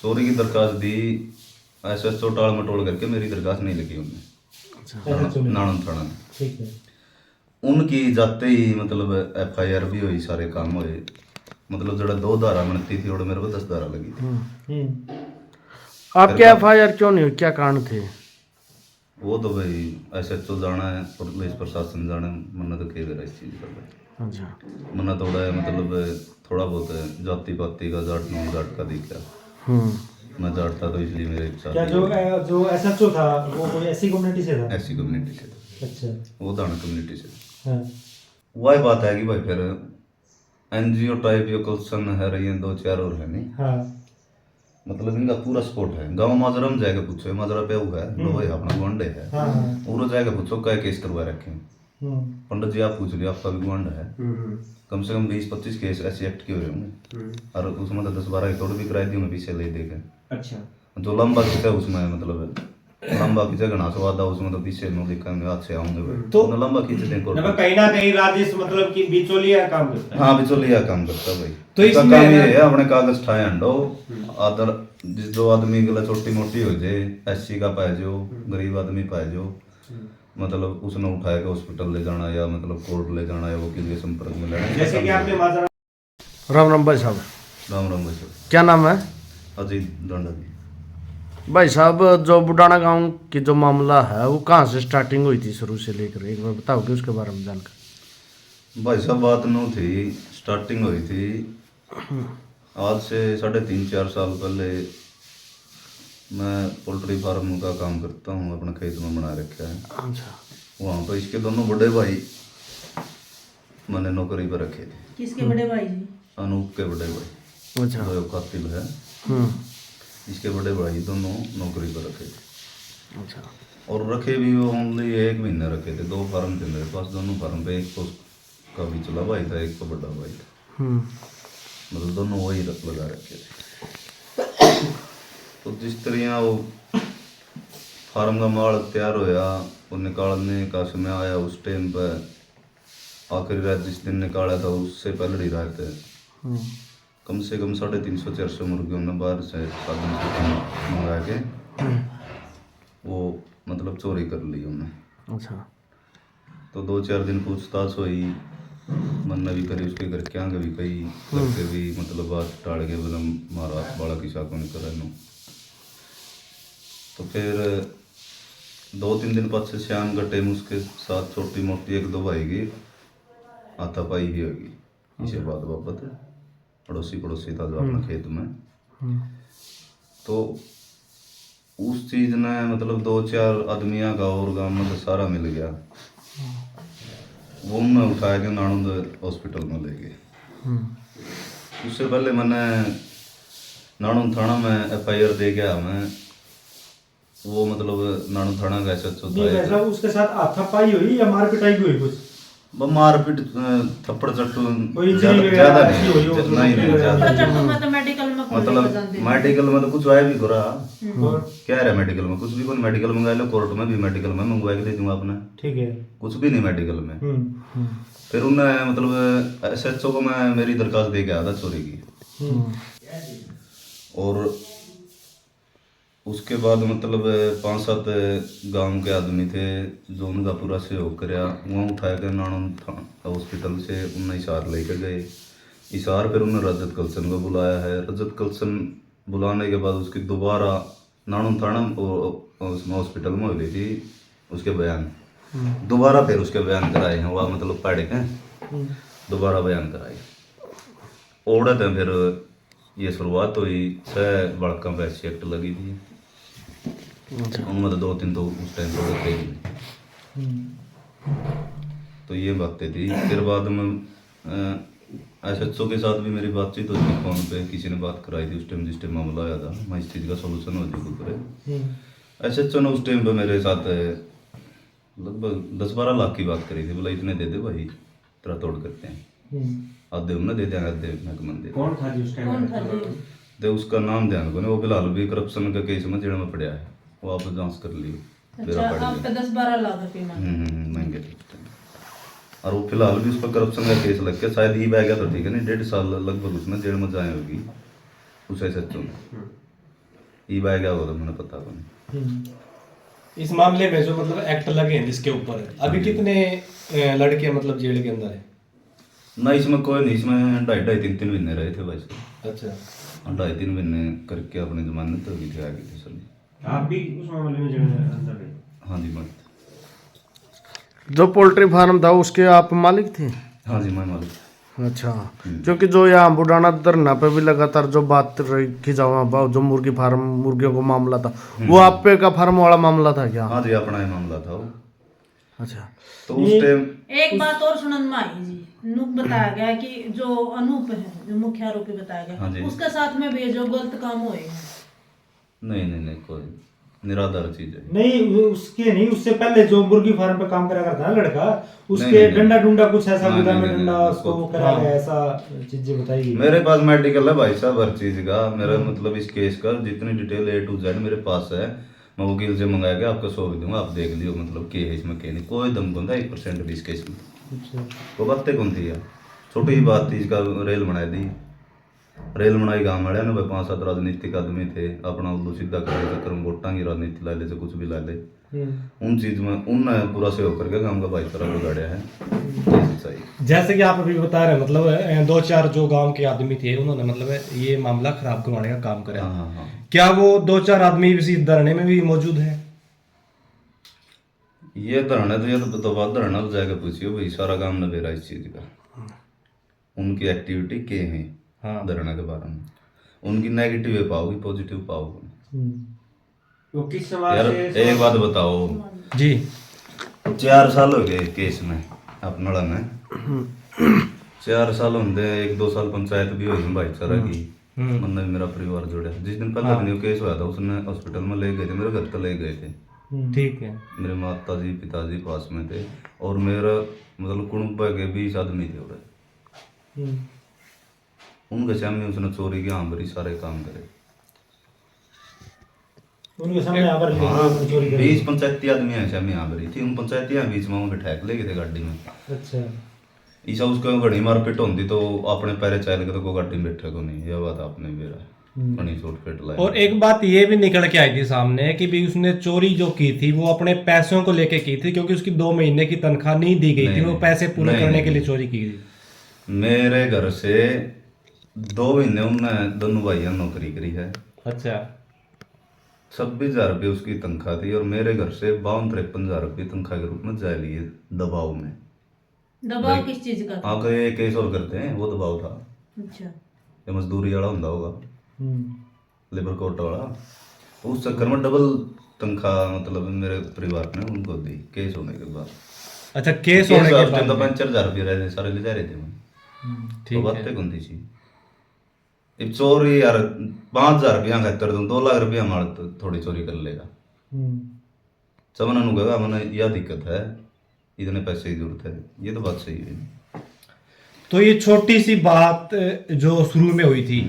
चोरी की दरखास्त दी, SHO टाल मटोल करके मेरी दरखास्त नहीं लगी उनने नानन थाना में। ठीक है। उनकी जाते ही मतलब FIR भी हुई, सारे काम हुए। मतलब जरा 2 धारा बनती थी और मेरे को 10 धारा लगी थी। आपके FIR क्यों नहीं हुई, क्या कारण थे? वो तो भाई SHO जाना है, पुलिस प्रशासन जाना है, मन्ना तो कह रहा इस चीज़ का भाई। अच्छा। मन्ना थोड़ा है मतलब थोड़ा बहुत है जाति पाति का, जाट नॉन जाट का दिखा। मैं जाट था तो इसलिए मेरे साथ क्या जो SHO था वो कोई ऐसी कम्युनिटी से था? ऐसी कम्युनिटी से था। अच्छा। वो दाना कम्युनिटी से। हाँ। वही बात है कि भाई फिर NGO टाइप ये क्वेश्चन है रही है 2-4 और है नहीं। हाँ। मतलब इनका पूरा सपोर्ट है। गाँव माजरा में जाएगा पूछो, माजरा पे हुआ है लोहे अपना गुआंढे है। हाँ हाँ। और जाएगा पूछो क्या केस करवा रखे हैं। पंडित जी आप पूछ लियो, आपका भी गुआंढ है, कम से कम 20-25 केस ऐसे एक्ट के हुए होंगे। और उसमें तो 10-12 तोड़ भी कराई दी उन्हें पीछे ले देकर। अच्छा। जो लंबा खींचा उसमें मतलब लंबा खींचा घना स्वाद था उसमें, तो पीछे नो देखा हाथ से आऊंगे भाई तो लंबा खींचते हैं कोर्ट में। कहीं ना कहीं राजेश मतलब कि बिचौलिया काम करता है। हाँ बिचौलिया काम करता भाई। तो इसका इसमें काम ये है अपने कागज ठाए हंडो आदर जो आदमी गला छोटी मोटी हो जाए, SC का पाए जो गरीब आदमी पाए जो मतलब उसने उठाए के हॉस्पिटल ले जाना या मतलब कोर्ट ले जाना या वकील के संपर्क में लेना। जैसे कि आपने माजरा। राम राम भाई साहब। राम राम भाई साहब। क्या नाम है? अजीत डांडा जी। भाई साहब, जो बुडाना गांव की जो मामला है वो कहाँ से स्टार्टिंग हुई थी, शुरू से लेकर एक बार बताओगे उसके बारे में जानकर। भाई साहब बात नो थी, स्टार्टिंग हुई थी आज से 3.5-4 साल पहले। मैं पोल्ट्री फार्म का काम करता हूँ, अपने खेत में बना रखा है। अच्छा। वहाँ पर इसके दोनों बड़े भाई मैंने नौकरी पर रखे थे। किसके बड़े भाई जी? अनूप के बड़े भाई। अच्छा। जो कातिल है इसके बड़े भाई दोनों नौकरी पर रखे थे। अच्छा। और रखे भी वो ओनली 1 महीना रखे थे। 2 फार्म थे मेरे पास, दोनों फार्म पे एक तो का भी चला भाई था, एक तो बड़ा भाई था। मतलब दोनों वही लगा रखे थे। तो जिस तरह वो फार्म का माल तैयार होया और निकालने का समय आया, उस टाइम पर आखिरी रात जिस दिन निकाला था उससे पहले ही रात कम से कम 350-400 मुर्गियों ने बाहर से साधन से मंगा के वो मतलब चोरी कर ली उन्हें। अच्छा। तो 2-4 दिन पूछताछ हुई, मन भी करी, उसके घर क्या भी कही करके भी मतलब बात टाल के बोला मारा बाड़ा की शाखों ने करा नो। तो फिर 2-3 दिन बाद से शाम का टाइम उसके साथ छोटी मोटी 1-2 भाई की हाथापाई ही होगी। इसे बात बाबत पड़ोसी था जो अपने खेत में। तो उस चीज ने मतलब 2-4 आदमियों का और गांव में तो सारा मिल गया। वो मैं उठा के नानंद हॉस्पिटल में ले गए। उससे पहले मैंने नानंद थाना में FIR दे गया। मैं वो मतलब नानंद थाना का SHO था। उसके साथ हाथापाई हुई या मार पिटाई भी हुई कुछ? मारपीट थप्पड़ चट्टू कोई ज्यादा नहीं थप्पड़ ज्यादा चट्टू में तो मेडिकल में कोई लेकर मतलब जाते हैं। मेडिकल में तो कुछ आया भी थोड़ा क्या है मेडिकल में कुछ भी कोई मेडिकल मंगा लो, कोर्ट में भी मेडिकल में मंगवा के दे दूंगा अपने। ठीक है। कुछ भी नहीं मेडिकल में। फिर उन्हें मतलब SHO को मैं मेरी दरखास्त दे के आया था चोरी की। और उसके बाद मतलब 5-7 गांव के आदमी थे जो उनका पूरा सहयोग कराया। वहाँ उठाया के नानंद हॉस्पिटल से उन्हें हिसार लेकर गए। हिसार फिर उन्होंने रजत कलसन को बुलाया है। रजत कलसन बुलाने के बाद उसकी दोबारा नानंद थाना उसमें हॉस्पिटल में हो गई थी उसके बयान। दोबारा फिर उसके बयान कराए हैं, वह मतलब पढ़ के दोबारा बयान कराए औड़त है। फिर ये शुरुआत हुई 6 बड़का पे SC एक्ट लगी थी। उनमें तो 2-3 तो उस टाइम तो थे ही। तो ये बातें थी। फिर बाद में SHO के साथ भी मेरी बातचीत हुई थी फोन पे, किसी ने बात कराई थी उस टाइम जिस टाइम मामला आया था। मैं इस चीज़ का सोल्यूशन हो जाए। SHO ने उस टाइम पे मेरे साथ लगभग 10-12 लाख की बात करी थी। बोला इतने दे दे भाई तेरा तोड़ करते हैं, आधे उन्हें दे देंगे आधे महकमन दे। कौन था जी उस टाइम? कौन था जी? दे उसका नाम ध्यान को नहीं, वो फिलहाल भी करप्शन का केस में जेल में पड़ा है। वो आप जांच कर लियो। अच्छा, आप पे 10-12 लाख रुपए मांगे। महंगे थे उस टाइम। और वो फिलहाल भी उस पर करप्शन का केस लग के शायद ही बह गया तो ठीक है नहीं 1.5 साल लगभग उसमें जेल में जाए होगी उस SHO में। ई बाय क्या होगा तो मैंने पता को नहीं। इस मामले में जो मतलब एक्ट लगे हैं जिसके ऊपर अभी कितने लड़के मतलब जेल के अंदर है? ना इसमें कोई नहीं, इसमें 2.5-3 महीने रहे थे भाई साहब। अच्छा 2.5-3 महीने करके अपनी जमानत हो गई थी आगे की सर। आप भी उस मामले में जगह अंदर गए? हाँ जी मैं, जो पोल्ट्री फार्म था उसके आप मालिक थे? हाँ जी मैं मालिक। अच्छा, क्योंकि जो यहाँ बुढ़ाना धरना पे भी लगातार जो बात रखी जाओ जो मुर्गी फार्म मुर्गियों को मामला था, वो आप पे का फार्म वाला मामला था क्या? हाँ जी अपना ही मामला था वो। अच्छा, तो उस टाइम एक बात और सुनन में आई जी, नुक बताया गया कि जो अनूप है जो मुख्य आरोपी बताया हाँ जी। गया उसके साथ में भी जो गलत काम हुए। नहीं कोई निराधार चीज है। नहीं उसके नहीं, उससे पहले जो मुर्गी फार्म पे काम करा करता है लड़का, उसके नहीं, नहीं, डंडा डुंडा कुछ ऐसा नहीं, गुदा में नहीं, डंडा नहीं, उसको नहीं, करा गया, ऐसा चीजें बताई गई। मेरे पास मेडिकल है भाई साहब हर चीज का। मेरा मतलब इस केस का जितनी डिटेल A to Z मेरे पास है। मैं वकील से मंगा के आपको सौंप दूंगा, आप देख लियो मतलब के है इसमें के नहीं। कोई दम कौन था 1% भी इस केस में। अच्छा। वो बातें कौन थी यार, छोटी ही बात थी। इसका रेल बना दी, रेल बनाई गाँव वाले ने भाई 5-7 राजनीतिक आदमी थे, अपना उल्लू सीधा करने के चक्कर में वोटां की राजनीति ला ले से कुछ भी ला ले। उन चीज में उनने पूरा सहयोग करके गाँव का भाईचारा बिगाड़िया है। ये सच्चाई। जैसे कि आप अभी बता रहे हैं मतलब 2-4 जो गांव के आदमी थे उन्होंने मतलब ये मामला खराब करवाने का काम करा। हाँ। क्या वो 2-4 आदमी इसी धरने में भी मौजूद है? ये धरना तो ये तो बात धरना तो जाके पूछियो भाई, सारा काम नबेरा इस चीज का। उनकी एक्टिविटी के हैं हाँ। धरना के बारे में, उनकी नेगेटिव पाओगी पॉजिटिव पाओगी। वो किस समाज यार से? एक बात बताओ, जी 4 साल हो गए केस में अपना में। 4 साल होंगे, 1-2 साल पंचायत भी हुई भाईचारा की। मतलब मेरा परिवार जुड़ा। जिस दिन पहला दिन केस हुआ था उसने हॉस्पिटल में ले गए थे, मेरे घर तक ले गए थे। ठीक है। मेरे माता जी पिताजी पास में थे और मेरा मतलब कुटुंब के 20 आदमी थे उधर। उनके सामने उसने चोरी के आंबरी सारे काम करे। उनके सामने आवर चोरी कर। 20 पंचायती आदमी है सामने आंबरी थी। उन पंचायती बीच में उनके ठैक ले गए थे गाड़ी में। अच्छा। ईसा उसको घड़ी मारपीट होती तो अपने पैरे चल के तो कोई गाड़ी में बैठे को नहीं। यह बात आपने मेरा बड़ी चोट पेट लाई। और एक बात ये भी निकल के आई थी सामने कि भी उसने चोरी जो की थी वो अपने पैसों को लेके की थी, क्योंकि उसकी 2 महीने की तनख्वाह नहीं दी गई थी, वो पैसे पूरे करने के लिए चोरी की थी। मेरे घर से 2 महीने उनने दोनों भाइयों ने नौकरी करी है। अच्छा 26,000 रुपये उसकी तनख्वाह थी और मेरे घर से 52-53,000 रुपये तनख्वाह के रूप में जा लिए दबाव में। दबाव किस चीज का था? आप ये केस और करते हैं वो दबाव था। अच्छा ये मजदूरी वाला होता होगा, लेबर कोर्ट वाला। उस चक्कर में डबल तनख्वाह मतलब मेरे परिवार ने उनको दी केस होने के बाद। अच्छा केस होने के बाद तो 5,000 रुपये रहे थे, सारे ले जा रहे थे। ठीक तो है। बातें कौन थी अब चोरी यार 5,000 रुपया खातर तुम 2 लाख रुपया मार तो थोड़ी चोरी कर लेगा। समझना नु कहा मैंने यह दिक्कत है, इतने पैसे की जरूरत है। ये तो बात सही है। तो ये छोटी सी बात जो शुरू में हुई थी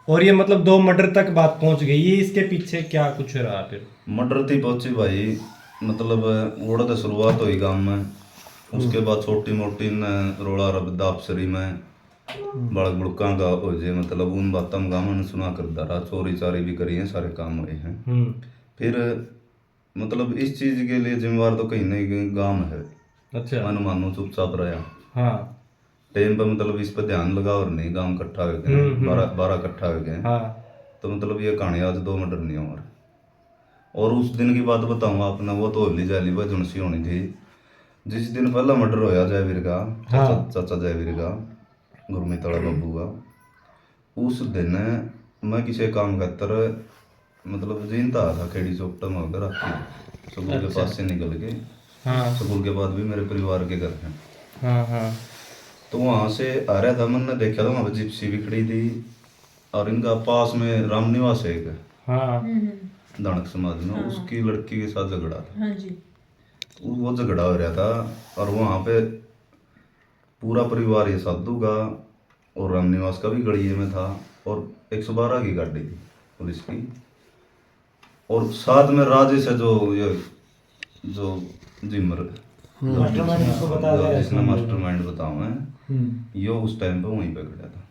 और ये मतलब 2 मर्डर तक बात पहुंच गई, ये इसके पीछे क्या कुछ रहा फिर? मर्डर थी पहुंची भाई, मतलब वो तो शुरुआत हुई गांव में। उसके बाद छोटी मोटी न रोड़ा रबदा अफसरी में बड़क बुड़का का हो जे मतलब उन बातों में गाँव ने सुना कर रहा। चोरी चारी भी करी है, सारे काम हुए हैं। फिर मतलब इस चीज के लिए जिम्मेवार तो कहीं नहीं कहीं गाँव है। अच्छा मन मानो चुपचाप रहा हाँ टाइम पर मतलब इस पर ध्यान लगा और नहीं गाँव इकट्ठा हो गए 12 इकट्ठा हो गए। हाँ तो मतलब ये कहानी आज 2 मर्डर नहीं हमारे। और उस दिन की बात बताऊंगा आपने, वो तो होली जाली भाई जुनसी होनी थी। जिस दिन पहला मर्डर होया जयवीर का, चाचा जयवीर का, गुरमीत वाला बाबू का, उस दिन मैं किसी काम खातर मतलब जीनता था खेड़ी चौकटा में होकर रात स्कूल के पास से निकल के। हाँ स्कूल के बाद भी मेरे परिवार के घर हैं। हाँ हाँ तो वहाँ से आ रहा था, मैंने देखा था वहाँ पर जिप्सी भी खड़ी थी और इनका पास में राम निवास है एक हाँ दानक समाज में, उसकी लड़की के साथ झगड़ा था। हाँ जी। वो झगड़ा हो रहा था और वहाँ पे पूरा परिवार ये साधु का और रामनिवास का भी गड़िए में था और 112 की गाड़ी थी पुलिस की। और साथ में राजेश है जो जिमर मास्टरमाइंड इसको बता दे। जिसने मास्टरमाइंड बताऊं मैं, यो उस टाइम पे वहीं पे खड़ा था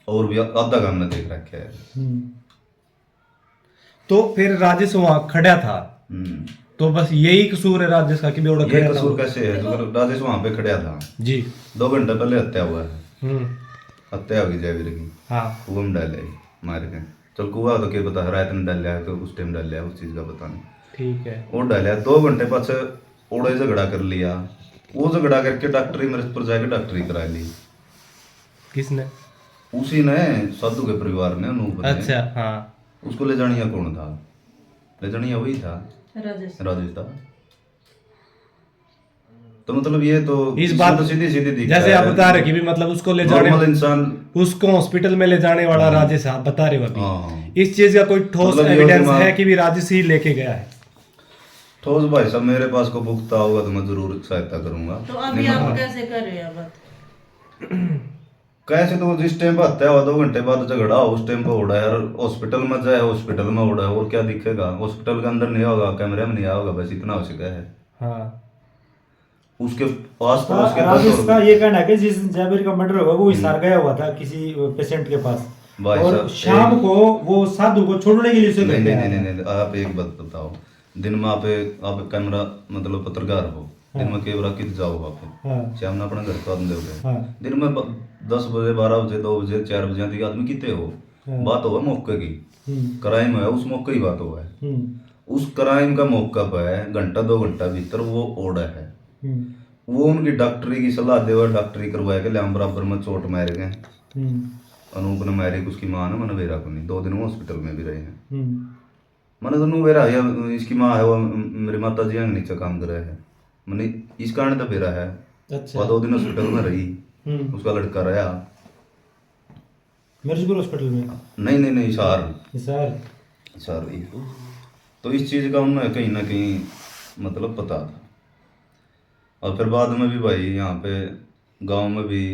और भी आधा काम ने देख रखा है। तो फिर राजेश वहाँ खड़ा था, तो बस यही कसूर है राजेश का कि बेवड़ा ये खड़ा था कसूर वो। कैसे है? तो राजेश वहां पे खड़ा था, जी। 2 घंटे पहले हत्या हुआ है, हम्म। हत्या होगी जयवीर की, हाँ। कुआ में डाले मार के। चल कुआ तो क्या पता रात में डाल लिया है, उस टाइम डाल लिया, उस चीज का पता नहीं। ठीक है। वो डाला 2 घंटे पास ओड़े झगड़ा कर लिया, वो झगड़ा करके डॉक्टरी मेरे पर जाके डॉक्टरी करा ली। किसने? उसी ने, साधु के परिवार ने, अनूप ने। अच्छा। हाँ। उसको ले जानिया कौन था? ले जानिया वही था, राजेश। राजेश था। तो मतलब ये तो इस इसमें बात तो सीधी सीधी दिखता जैसे है। आप बता रहे कि भी मतलब उसको ले जाने, नॉर्मल इंसान। उसको हॉस्पिटल में ले जाने वाला राजेश आप बता रहे हो अभी। हाँ। इस चीज का कोई ठोस मतलब ये एविडेंस दिमाग- है कि भी राजेश ही लेके गया है? ठोस भाई साहब मेरे पास को पुख्ता होगा तो मैं जरूर सहायता करूंगा। तो अभी आप कैसे कर रहे हो बात? कैसे तो जिस टाइम पे हत्या हुआ 2 घंटे बाद झगड़ा हो, उस टाइम पे उड़ा यार, हॉस्पिटल में जाए, हॉस्पिटल में उड़ा, और क्या दिखेगा? हॉस्पिटल के अंदर नहीं होगा, कैमरे में नहीं होगा, बस इतना हो सका है। हाँ। उसके पास पड़ोस के राजेश 10 का और ये कहना है कि जिस दिन जयवीर का मर्डर हुआ वो हिसार गया हुआ था किसी पेशेंट के पास, भाई और साहब, शाम को वो साधु को छोड़ने के लिए उसे नहीं घर पे नहीं आया नहीं था। नहीं, आप एक बात बताओ, दिन में आप कैमरा मतलब पत्रकार हो, दिन में कैमरा कित जाओ आप, हाँ। शाम में अपना घर का आदमी दोगे, हाँ। दिन में 10 बजे 12 बजे 2 बजे 4 बजे आदि आदमी कितने हो, हाँ। बात हो मौके की, क्राइम है उस मौके की बात हुआ है। उस क्राइम का मौका पे है, घंटा 2 घंटा भीतर वो ओढ़ा है, वो उनकी डॉक्टरी की सलाह दे, डॉक्टरी करवाया के हम बराबर में चोट मारे गए, अनूप ने मारे, उसकी माँ ने मैंने बेरा को नहीं, 2 दिन वो हॉस्पिटल में भी रहे हैं। मैंने तो नू बेरा या इसकी माँ है वो मेरी माता जी यहाँ नीचे काम कर रहे हैं, मैंने इस कारण तो बेरा है। अच्छा। वो 2 दिन हॉस्पिटल में रही, उसका लड़का रहा। मिर्जपुर हॉस्पिटल में? नहीं इशार हिसार। रही। तो इस चीज का उन्हें कहीं ना कहीं मतलब पता था। और फिर बाद में भी भाई यहाँ पे गांव में भी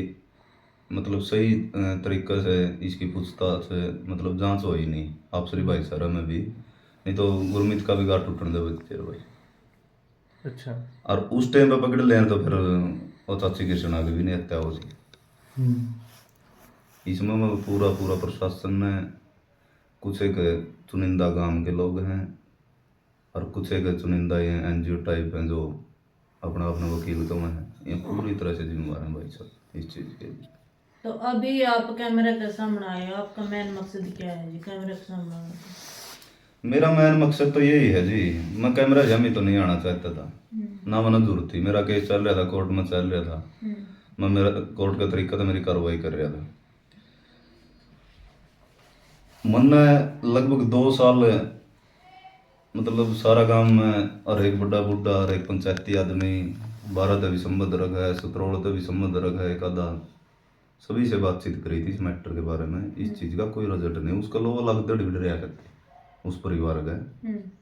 मतलब सही तरीके से इसकी पूछताछ से मतलब जांच हो ही नहीं, अफसरी भाईचारा में भी, नहीं तो गुरमीत का भी गांठ टूटने दे बच्चे भाई। अच्छा। और उस टाइम पे पकड़ लें तो फिर वो चाची कृष्ण आगे भी नहीं हत्या हो सी। इसमें मैं पूरा प्रशासन ने, कुछ एक चुनिंदा गांव के लोग हैं और कुछ एक चुनिंदा ये NGO टाइप हैं जो अपना वकील कम है, ये पूरी तरह से जिम्मेवार हैं भाई साहब इस चीज़ के लिए। तो अभी आप कैमरे के सामने आए हो, आपका मेन मकसद क्या है जी कैमरे के सामने आने का? मेरा मेन मकसद तो यही है जी, मैं कैमरा जमी तो नहीं आना चाहता था, ना मैंने जरूरत थी, मेरा केस चल रहा था, कोर्ट में चल रहा था, मैं मेरा कोर्ट का तरीका था, मेरी कार्रवाई कर रहा था। मैंने लगभग 2 साल मतलब सारा गांव में और एक बड़ा बुढ़ा और एक पंचायती आदमी 12 तक भी संबंध रखा है, 17 तक भी संबंध रखा है, एक आधा सभी से बातचीत करी थी इस मैटर के बारे में। इस चीज़ का कोई रिजल्ट नहीं, उसका लोग अलग दड़ भी रहा करते उस परिवार का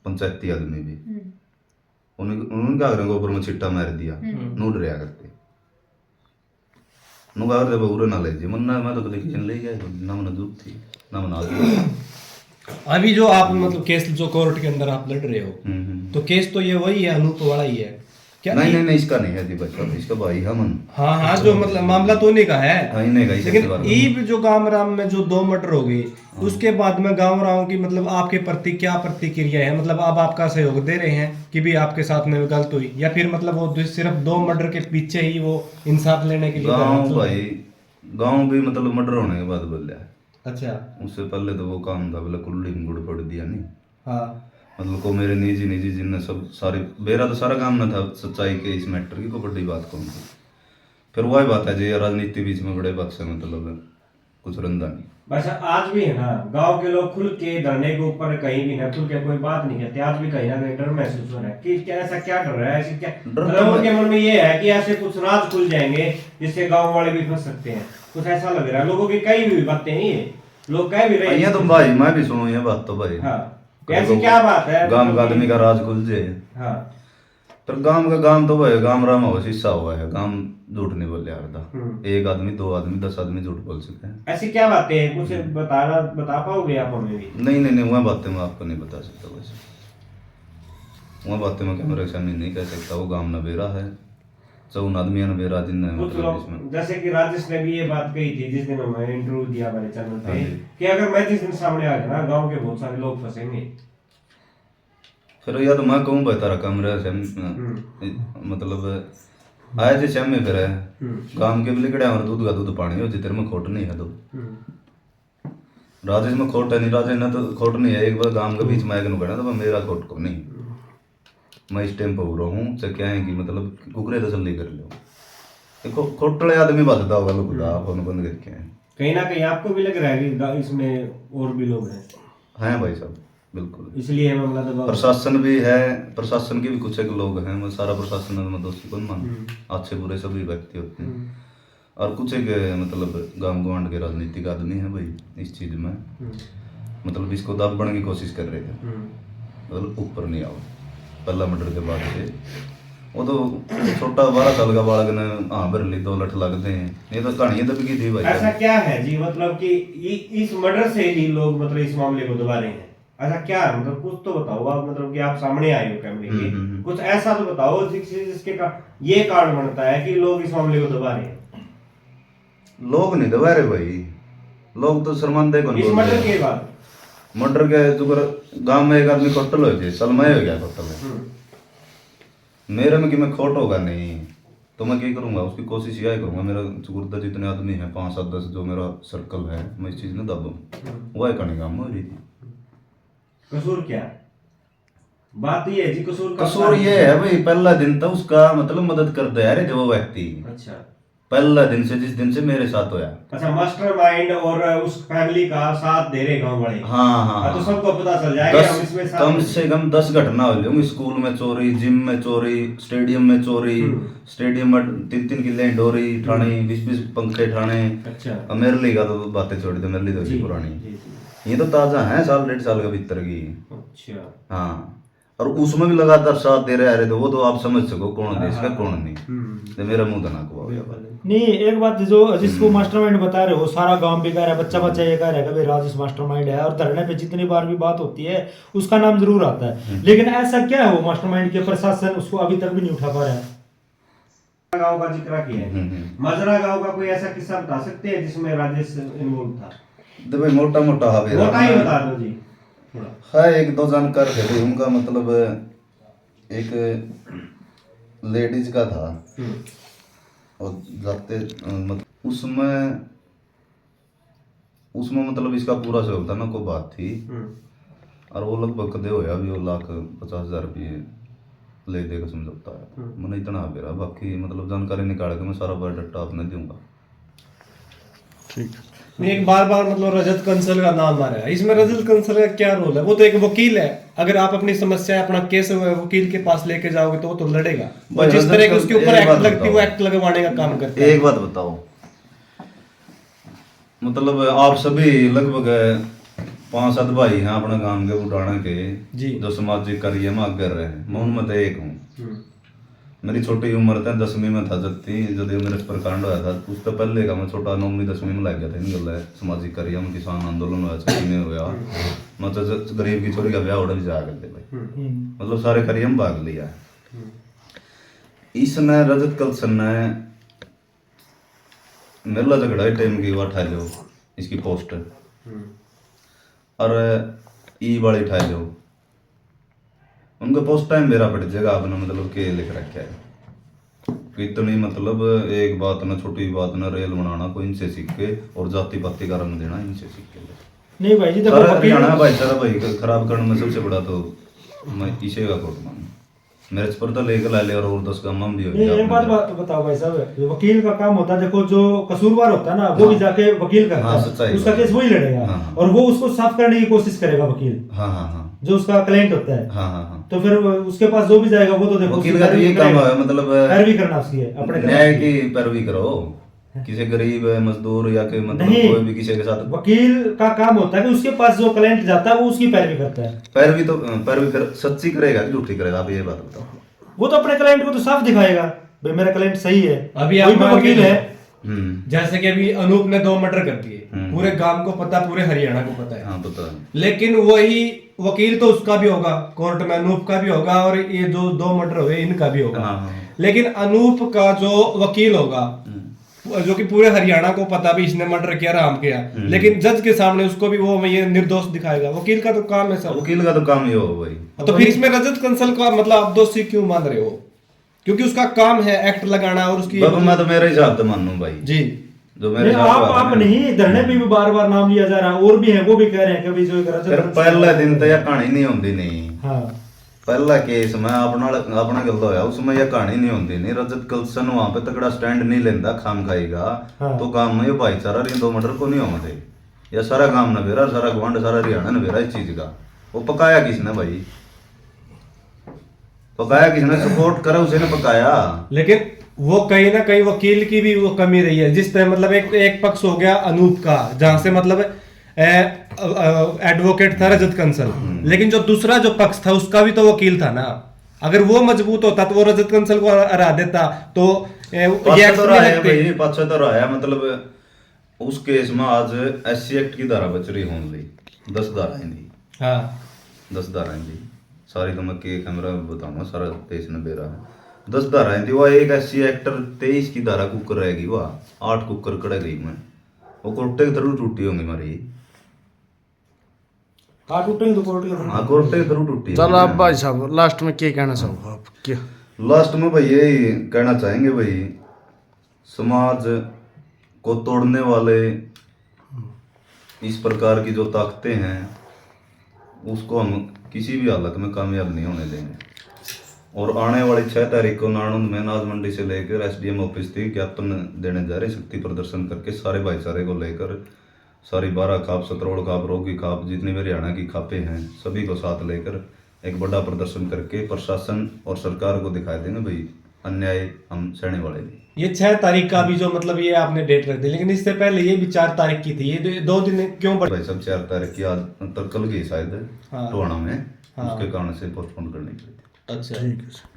पंचायती आदमी भी, उनका अगर ऊपर में छिट्टा मार दिया नूड रहा करते नुगा करते बहुरे ना ले जी मन्ना, मैं तो लेके ले गया ना, मैंने जरूरत थी ना मना दिया। अभी जो आप मतलब केस जो कोर्ट के अंदर आप लड़ रहे हो, तो केस तो ये वही है, अनूप वाला ही है क्या? नहीं इसका नहीं है जी बच्चा, इसका भाई है मन। हाँ, जो मतलब मामला तो नहीं का है, इन्हें का ही सबसे लेकिन बात है। ईब जो गांव में जो 2 मर्डर हो गए, उसके बाद में गांव की मतलब आपके प्रति क्या प्रतिक्रिया है? मतलब आप आपका सहयोग दे रहे हैं कि भी आपके साथ में गलत हुई, या फिर मतलब वो सिर्फ 2 मर्डर के पीछे ही वो इंसाफ लेने के लिए गाँव भाई गाँव भी मतलब मर्डर होने के बाद बोल रहा है। अच्छा। उससे पहले तो वो काम था, बोला कुल्ली में गुड़ पड़ दिया नहीं, हाँ। मतलब को मेरे निजी जिनने सब सारे बेरा तो सारा काम न था सच्चाई के इस मैटर की, को बड़ी बात कौन थी। फिर वही बात है जी, राजनीति बीच में बड़े बात से मतलब कुछ रंदा नहीं। बस आज भी है ना, गांव के लोग खुल के धरने के ऊपर कहीं भी ना खुल के कोई बात नहीं करते, आज भी कहीं ना कहीं डर महसूस हो रहा है कि क्या ऐसा क्या डर रहा है, ऐसे क्या लोगों के मन में ये है कि ऐसे कुछ राज खुल जाएंगे जिससे गांव वाले भी फंस सकते हैं, कुछ ऐसा लग रहा है लोगों की कई भी बातें नहीं है, लोग कह भी रहे हैं तो भाई, मैं भी सुनू ये बात तो भाई। हाँ, ऐसी क्या बात है गांव का आदमी का राज खुल जाए। हाँ, पर गांव का काम तो भाई गांव राम हो शीशा हुआ है, गांव झूठ नहीं बोल यार था, 1 आदमी 2 आदमी 10 आदमी झूठ बोल सकते हैं। ऐसी क्या बातें हैं, कुछ बता पाओगे आप हमें भी? नहीं वह बातें मैं आपको नहीं बता सकता, वैसे वह बातें मैं कैमरे के सामने नहीं कह सकता। वो गांव नबेरा है, 4 आदमियों ने बेरा जिन कुछ लोग जैसे कि राजेश ने भी ये बात कही थी जिस दिन मैंने इंटरव्यू दिया हमारे चैनल पे, कि अगर मैं जिस दिन सामने आ गया ना, गांव के बहुत सारे लोग फंसेंगे, फिर या तो मैं कहूँ भाई तारा कम रहे से मतलब आए थे श्याम में फिर काम के भी लिखड़े और दूध का दूध पानी हो जितने में खोट नहीं है तो राजेश में खोट है नहीं, राजेश ना तो खोट नहीं है। एक बार गांव के बीच में आएगा बना तो मेरा खोट को नहीं, मैं इस टाइम पर हो रहा हूँ। क्या है कि मतलब कुकरे तसल्ली कर लो, देखो खोटले आदमी बचता होगा लोग आप बंद करके हैं। कहीं ना कहीं आपको भी लग रहा है कि इसमें और भी लोग हैं भाई साहब बिल्कुल, इसलिए मामला दबाव। प्रशासन भी है, प्रशासन के भी कुछ एक लोग हैं, मैं सारा प्रशासन में दोस्ती कौन मान, अच्छे बुरे सभी व्यक्ति होते हैं। और कुछ एक मतलब गांव गवांड के राजनीतिक आदमी है भाई इस चीज में, मतलब इसको दबने की कोशिश कर रहे थे, मतलब ऊपर नहीं आओ। पहला मर्डर के बाद से वो तो छोटा 12 साल का बालक ने हाँ भर ली 2 लठ लगते हैं, ये तो कहानी दब की थी भाई। ऐसा क्या है जी मतलब कि इस मर्डर से ही लोग मतलब इस मामले को दबा रहे हैं? ऐसा क्या है मतलब कुछ तो बताओ आप, मतलब कि आप सामने आए हो कैमरे के, कुछ ऐसा तो बताओ जिसके ये कारण बनता है कि लोग इस मामले को दबा रहे हैं। लोग नहीं दबा रहे भाई, लोग तो शर्मांदे को इस मर्डर के बाद मर्डर के जो गांव में एक आदमी कटल हो गया, सलमय हो गया कटल मेरे में कि मैं खोट होगा नहीं तो मैं क्या करूंगा, उसकी कोशिश यह करूंगा मेरा चुकुर्दा जितने आदमी हैं 5 7 10 जो मेरा सर्कल है मैं इस चीज में दबूं, वह करने काम हो रही थी। कसूर क्या है? बात ये है जी, कसूर ये है भाई पहला दिन तो उसका मतलब मदद कर दे यार जो वो व्यक्ति, अच्छा पहला दिन से जिस दिन से मेरे साथ होया, अच्छा मास्टरमाइंड और उस फैमिली का साथ दे रहे गांव वाले। हाँ तो सबको पता चल जाएगा हम इसमें कम से कम 10 घटना हो होंगी, स्कूल में चोरी, जिम में चोरी, स्टेडियम में चोरी, स्टेडियम में 3 किले डोरी ठाणे, 20 पंखे ठाणे। अच्छा मेरे लिए का तो बातें छोड़ी दे, मेरे लिए तो पुरानी ये तो ताजा है 1.5 साल के भीतर की। अच्छा हाँ और उसमें भी लगातार साथ दे रहे हैं, तो वो तो आप समझ सको कौन देश का कौन नहीं, तो मेरा मुंह तना को नहीं। एक बात जो जिसको मास्टरमाइंड बता रहे हो सारा गांव भी कह रहा है, बच्चा ये कह रहा है कि भाई राजेश मास्टरमाइंड है, और धरने पे जितनी बार भी बात होती है उसका नाम जरूर आता है, लेकिन ऐसा क्या है वो मास्टरमाइंड के प्रशासन उसको अभी तक भी नहीं उठा पा रहा है। गांव का जिक्र किया है, मजरा गांव का कोई ऐसा किस्सा बता सकते हैं जिसमें राजेश इन्वॉल्व था? तो भाई मोटा मोटा मोटा ही बता दो जी थोड़ा। है 1-2 जानकार थे भाई, उनका मतलब एक लेडीज का था और जाते मतलब उसमें मतलब इसका पूरा सहयोग था ना, कोई बात थी और वो लगभग कदे होया भी वो 1,50,000 रुपये ले देगा समझौता है, मैंने इतना बेरा बाकी मतलब जानकारी निकाल के मैं सारा बायोडाटा आपने दूंगा। ठीक नहीं, एक बार मतलब रजत कंसल का नाम आ रहा है, इसमें रजत कंसल का क्या रोल है? वो तो एक वकील है, अगर आप अपनी समस्या अपना केस वकील के पास लेके जाओगे तो वो तो लड़ेगा, और जिस तरह के उसके ऊपर एक्ट लगती है वो एक्ट लगवाने का काम करता है। एक बात बताओ, मतलब आप सभी लगभग 5-7 भाई हैं अपने गांव के बुढ़ाना के जी, जो सामाजिक कार्य में आगे रहे हैं, मैं उनमें से एक हूँ। मेरी छोटी उम्र था 10वीं में था जब मेरे पर कांड हुआ था, उससे पहले का मैं छोटा 9वीं 10वीं में लग गया था इन गल सामाजिक कार्य में, किसान आंदोलन हुआ, छठी में हुआ, मतलब गरीब की छोरी का ब्याह उड़ा भी जा करते भाई, मतलब सारे कार्य में भाग लिया। इसने रजत कल्सन ने मेला झगड़ा टाइम की वो उठा लो इसकी पोस्ट और ई वाली उठा लो, उनका पोस्ट टाइम मेरा पड़ जाएगा आपने मतलब के लिख रखा है कि इतनी मतलब एक बात ना छोटी बात ना रेल बनाना कोई इनसे सीख के और जाति पाति का रंग देना इनसे सीख के। नहीं भाई जी देखो सारा हरियाणा भाईचारा भाई खराब करने में सबसे बड़ा तो मैं इसे का कोट मानूं, मेरे पर तो लेकर ला ले और 10 काम हम भी हो नहीं। एक बात बताओ भाई साहब, वकील का काम होता है, देखो जो कसूरवार होता है ना वो भी जाके वकील करता है, उसका केस वही लड़ेगा और वो उसको साफ करने की कोशिश करेगा वकील, जो उसका क्लाइंट होता है। तो फिर उसके पास जो भी जाएगा वो तो देखो वकील का ये काम है मतलब पैरवी करना उसकी है, अपने न्याय की पैरवी करो, किसी गरीब मजदूर या कोई मतलब कोई भी किसी के साथ। वकील का काम होता है कि उसके पास जो क्लाइंट जाता है वो उसकी पैरवी करता है। पैरवी कर सच्ची करेगा कि झूठी करेगा, आप ये बात बताओ। वो तो अपने क्लाइंट को तो साफ दिखाएगा भाई मेरा क्लाइंट सही है, अभी कोई भी वकील है। जैसे कि अभी अनूप ने 2 मर्डर कर दिए, पूरे गांव को पता, पूरे हरियाणा को पता है। हाँ पता है। लेकिन वही वकील तो उसका भी होगा कोर्ट में, अनूप का भी होगा, और ये जो 2 मर्डर हुए इनका भी होगा। लेकिन अनूप का जो वकील होगा जो कि पूरे हरियाणा को पता भी इसने मर्डर किया, राम किया, लेकिन जज के सामने उसको भी वो ये निर्दोष दिखाएगा। वकील का तो काम है सब। वकील का तो काम ही हो भाई। तो फिर इसमें रजत कंसल का मतलब आप दोषी क्यों मान रहे हो? क्योंकि उसका काम है एक्ट लगाना और उसकी बाबा मैं तो मेरे हिसाब से मानूं भाई जी। जो मेरे नहीं, आप नहीं, धरने पे भी बार बार नाम लिया जा रहा है, और भी है वो भी कह रहे हैं कि भाई जो फिर पहले दिन तो यह कहानी नहीं होती नहीं। हाँ पहला केस मैं अपना गलत होया उसमें यह कहानी नहीं होती नहीं। रजत कल्सन वहां पे तगड़ा स्टैंड नहीं लेंदा, खाम खाएगा तो काम में ये भाईचारा रही 2 मर्डर को नहीं होते। यह सारा काम न बेरा, सारा गवांड, सारा हरियाणा न बेरा इस चीज का। वो पकाया किसने भाई? पकाया किसने? सपोर्ट करा उसे ने पकाया। लेकिन वो कहीं ना कहीं वकील की भी वो कमी रही है। जिस तरह मतलब एक पक्ष हो गया अनूप का, जहां से मतलब एडवोकेट था रजत कंसल, लेकिन जो दूसरा जो पक्ष था उसका भी तो वकील था ना। अगर वो मजबूत होता तो वो रजत कंसल को हरा देता तो ये पाछे तो रहा मतलब उस केस में आज SC एक्ट की धारा बच रही होंगी 10 धाराएं थी। हाँ 10 धाराएं थी सारी। तो मैं के कैमरा बताऊंगा सारा देश ने बेरा है 10 धाराएं थी। वह एक SC एक्टर 23 की धारा कुकर रहेगी, वह 8 कुकर कड़े गई में वो कोर्टे की तरह टूटी होंगी हमारी। हाँ टूटेंगे तो कोर्ट के हाँ कोर्टे की तरह टूटी। चलो आप भाई साहब लास्ट में क्या कहना चाहोगे आप? क्या लास्ट में भाई यही कहना चाहेंगे भाई, समाज को तोड़ने वाले इस प्रकार की जो ताकतें हैं उसको हम किसी भी हालत में कामयाब नहीं होने देंगे। और आने वाली 6 तारीख को नाणुंद में अनाज मंडी से लेकर SDM ऑफिस तक ज्ञापन देने जा रहे हैं, शक्ति प्रदर्शन करके सारे भाईचारे को लेकर। सारी 12 खाप, सतरोड़ खाप, रोगी खाप, जितनी भी हरियाणा की खापें हैं सभी को साथ लेकर एक बड़ा प्रदर्शन करके प्रशासन और सरकार को दिखाई देंगे भाई अन्याय हम सहने वाले नहीं। ये 6 तारीख का भी जो मतलब ये आपने डेट रख दी, लेकिन इससे पहले ये भी 4 तारीख की थी। ये 2 दिन क्यों बढ़? भाई सब 4 तारीख की आज तक कल गई शायद हाँ। टोहाना में, हाँ। उसके कारण से पोस्टपोन करनी पड़ी थी। अच्छा ठीक है।